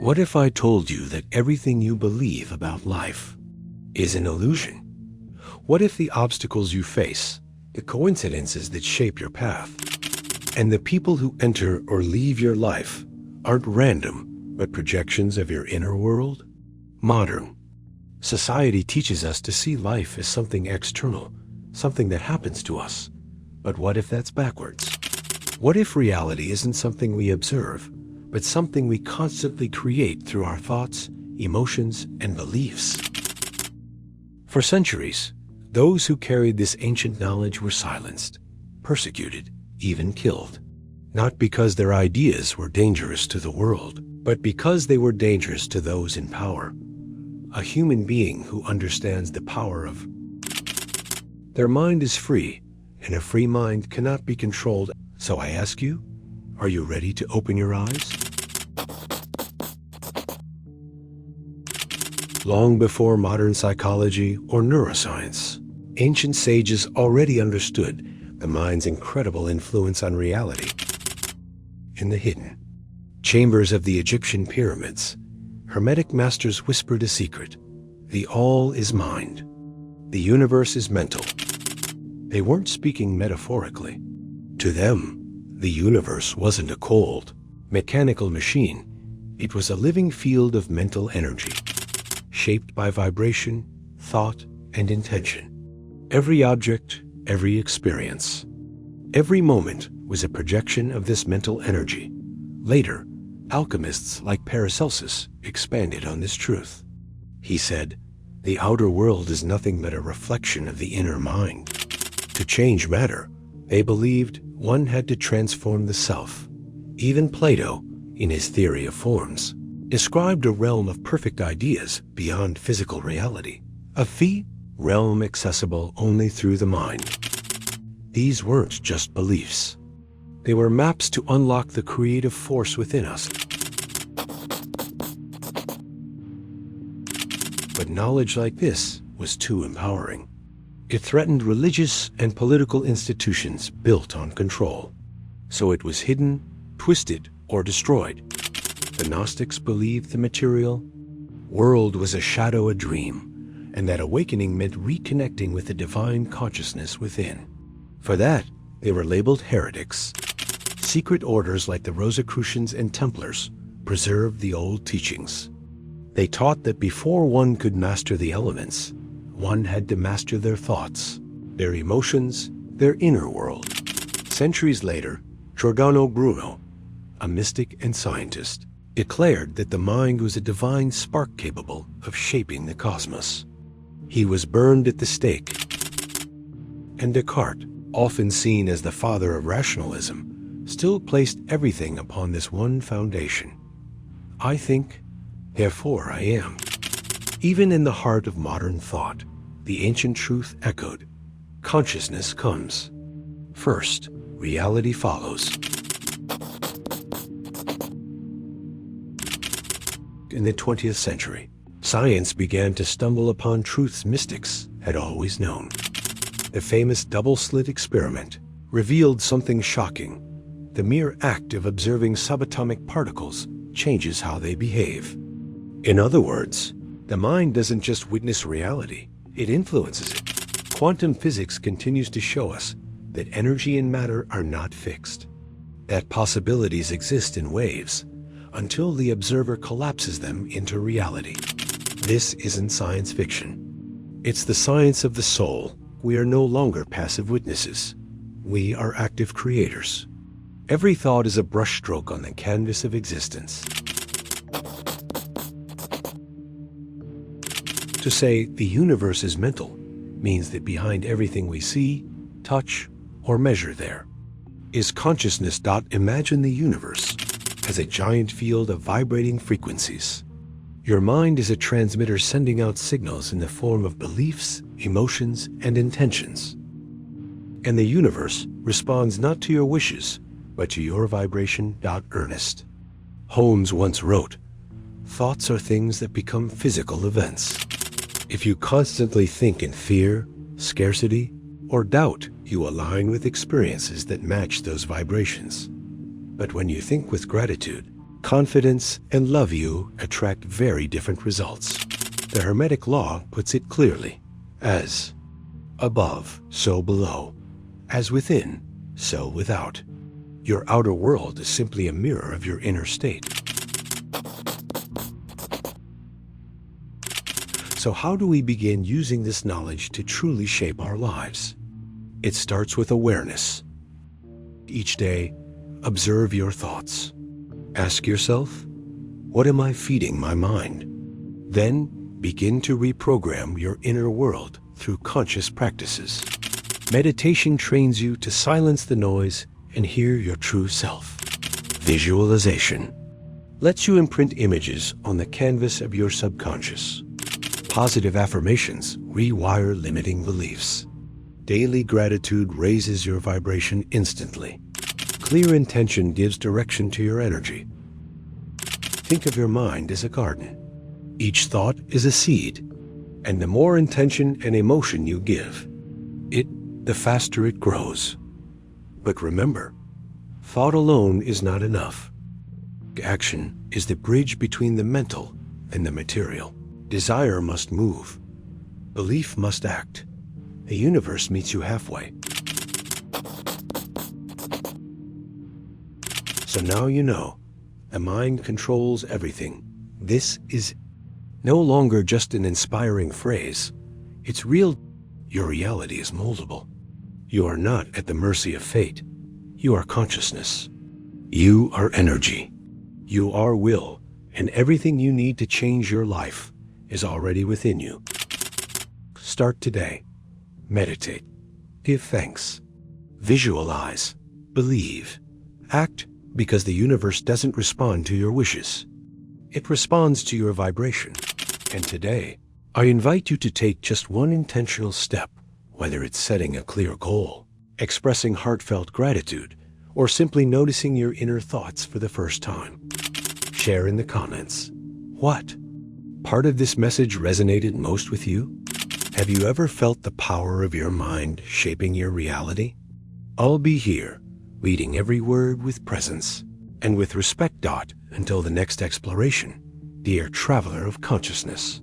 What if I told you that everything you believe about life is an illusion? What if the obstacles you face, the coincidences that shape your path, and the people who enter or leave your life aren't random, but projections of your inner world? Modern society teaches us to see life as something external, something that happens to us. But what if that's backwards? What if reality isn't something we observe, but something we constantly create through our thoughts, emotions, and beliefs? For centuries, those who carried this ancient knowledge were silenced, persecuted, even killed. Not because their ideas were dangerous to the world, but because they were dangerous to those in power. A human being who understands the power of their mind is free, and a free mind cannot be controlled. So I ask you, are you ready to open your eyes? Long before modern psychology or neuroscience, ancient sages already understood the mind's incredible influence on reality. In the hidden chambers of the Egyptian pyramids, Hermetic masters whispered a secret. The all is mind. The universe is mental. They weren't speaking metaphorically. To them, the universe wasn't a cold, mechanical machine. It was a living field of mental energy, shaped by vibration, thought, and intention. Every object, every experience, every moment was a projection of this mental energy. Later, alchemists like Paracelsus expanded on this truth. He said, the outer world is nothing but a reflection of the inner mind. To change matter, they believed one had to transform the self. Even Plato, in his theory of forms, described a realm of perfect ideas beyond physical reality, a realm accessible only through the mind. These weren't just beliefs. They were maps to unlock the creative force within us. But knowledge like this was too empowering. It threatened religious and political institutions built on control. So it was hidden, twisted, or destroyed. The Gnostics believed the material world was a shadow, a dream, and that awakening meant reconnecting with the divine consciousness within. For that, they were labeled heretics. Secret orders like the Rosicrucians and Templars preserved the old teachings. They taught that before one could master the elements, one had to master their thoughts, their emotions, their inner world. Centuries later, Giordano Bruno, a mystic and scientist, declared that the mind was a divine spark capable of shaping the cosmos. He was burned at the stake. And Descartes, often seen as the father of rationalism, still placed everything upon this one foundation. I think, therefore I am. Even in the heart of modern thought, the ancient truth echoed. Consciousness comes. First, reality follows. In the 20th century, science began to stumble upon truths mystics had always known. The famous double-slit experiment revealed something shocking. The mere act of observing subatomic particles changes how they behave. In other words, the mind doesn't just witness reality, it influences it. Quantum physics continues to show us that energy and matter are not fixed, that possibilities exist in waves until the observer collapses them into reality. This isn't science fiction. It's the science of the soul. We are no longer passive witnesses. We are active creators. Every thought is a brushstroke on the canvas of existence. To say the universe is mental means that behind everything we see, touch, or measure there is consciousness. Imagine the universe as a giant field of vibrating frequencies. Your mind is a transmitter sending out signals in the form of beliefs, emotions, and intentions. And the universe responds not to your wishes, but to your vibration. Ernest Holmes once wrote, "Thoughts are things that become physical events." If you constantly think in fear, scarcity, or doubt, you align with experiences that match those vibrations. But when you think with gratitude, Confidence and love you attract very different results. The Hermetic law puts it clearly, as above, so below, as within, so without. Your outer world is simply a mirror of your inner state. So how do we begin using this knowledge to truly shape our lives? It starts with awareness. Each day, observe your thoughts. Ask yourself, what am I feeding my mind? Then begin to reprogram your inner world through conscious practices. Meditation trains you to silence the noise and hear your true self. Visualization lets you imprint images on the canvas of your subconscious. Positive affirmations rewire limiting beliefs. Daily gratitude raises your vibration instantly. Clear intention gives direction to your energy. Think of your mind as a garden. Each thought is a seed, and the more intention and emotion you give it, the faster it grows. But remember, thought alone is not enough. Action is the bridge between the mental and the material. Desire must move. Belief must act. The universe meets you halfway. So now you know, the mind controls everything. This is no longer just an inspiring phrase. It's real. Your reality is moldable. You are not at the mercy of fate. You are consciousness. You are energy. You are will, and everything you need to change your life is already within you. Start today. Meditate. Give thanks. Visualize. Believe. Act because the universe doesn't respond to your wishes. It responds to your vibration. And today, I invite you to take just one intentional step, whether it's setting a clear goal, expressing heartfelt gratitude, or simply noticing your inner thoughts for the first time. Share in the comments. What part of this message resonated most with you? Have you ever felt the power of your mind shaping your reality? I'll be here, reading every word with presence and with respect. Until the next exploration, dear traveler of consciousness.